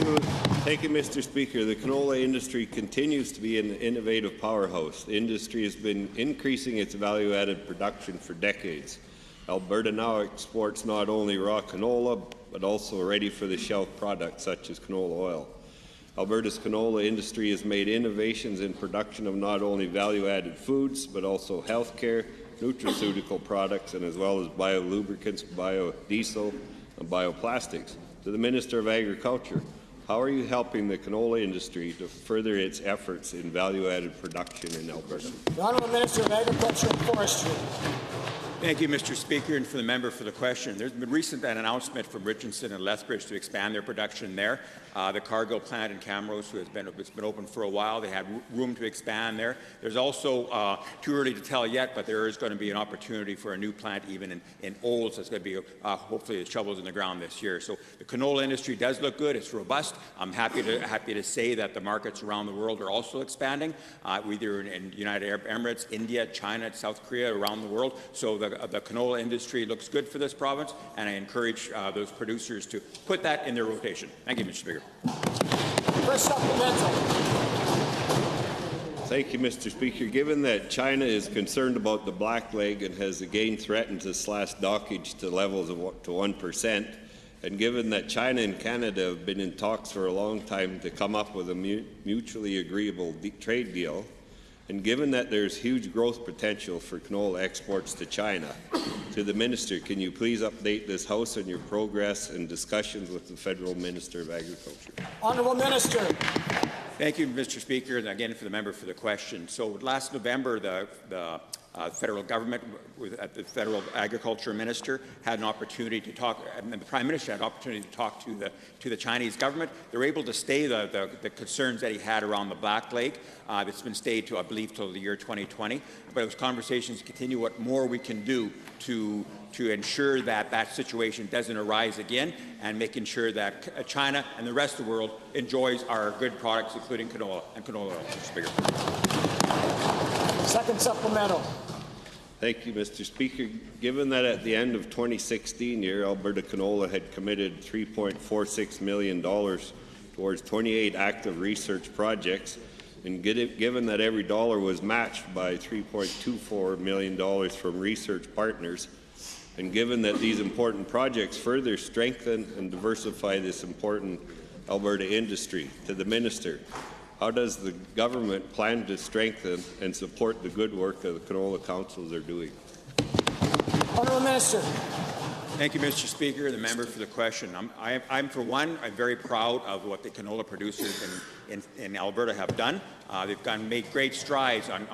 Thank you, Mr. Speaker. The canola industry continues to be an innovative powerhouse. The industry has been increasing its value-added production for decades. Alberta now exports not only raw canola, but also ready-for-the-shelf products such as canola oil. Alberta's canola industry has made innovations in production of not only value-added foods, but also healthcare, nutraceutical products, and as well as biolubricants, biodiesel, and bioplastics. To the Minister of Agriculture, how are you helping the canola industry to further its efforts in value-added production in Alberta? The Honourable Minister of Agriculture and Forestry. Thank you, Mr. Speaker, and for the member for the question. There's been recent an announcement from Richardson and Lethbridge to expand their production there. The Cargill plant in Camrose, it's been open for a while, they had room to expand there. There's also, too early to tell yet, but there is going to be an opportunity for a new plant even in Olds that's going to be, hopefully, the shovels in the ground this year. So the canola industry does look good. It's robust. I'm happy to say that the markets around the world are also expanding, either in United Arab Emirates, India, China, South Korea, around the world. So the canola industry looks good for this province, and I encourage those producers to put that in their rotation. Thank you, Mr. Speaker. First supplemental. Thank you, Mr. Speaker. Given that China is concerned about the blackleg and has again threatened to slash dockage to levels of up to 1%, and given that China and Canada have been in talks for a long time to come up with a mutually agreeable trade deal, and given that there's huge growth potential for canola exports to China, to the Minister, can you please update this House on your progress and discussions with the Federal Minister of Agriculture? Honourable Minister. Thank you, Mr. Speaker, and again for the member for the question. So last November, the federal government, at the federal agriculture minister, had an opportunity to talk, and the Prime Minister had an opportunity to talk to the Chinese government. They were able to stay the concerns that he had around the blackleg. It's been stayed to, I believe, till the year 2020. But those conversations continue. What more we can do to ensure that that situation doesn't arise again, and making sure that China and the rest of the world enjoys our good products, including canola and canola oil, Mr. Speaker. Second supplemental. Thank you, Mr. Speaker. Given that at the end of 2016 year, Alberta Canola had committed $3.46 million towards 28 active research projects, and given that every dollar was matched by $3.24 million from research partners, and given that these important projects further strengthen and diversify this important Alberta industry, to the Minister, how does the government plan to strengthen and support the good work that the canola councils are doing? Honourable Minister. Thank you, Mr. Speaker, the member for the question. I'm for one, I'm very proud of what the canola producers in Alberta have done. They've made great strides on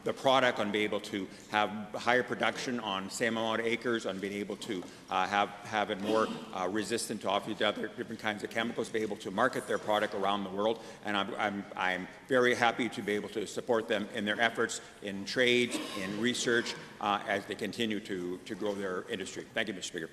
the product, on being able to have higher production on same amount of acres, on being able to have it more resistant to other different kinds of chemicals, be able to market their product around the world. And I'm very happy to be able to support them in their efforts in trade, in research, as they continue to grow their industry. Thank you, Mr. Speaker.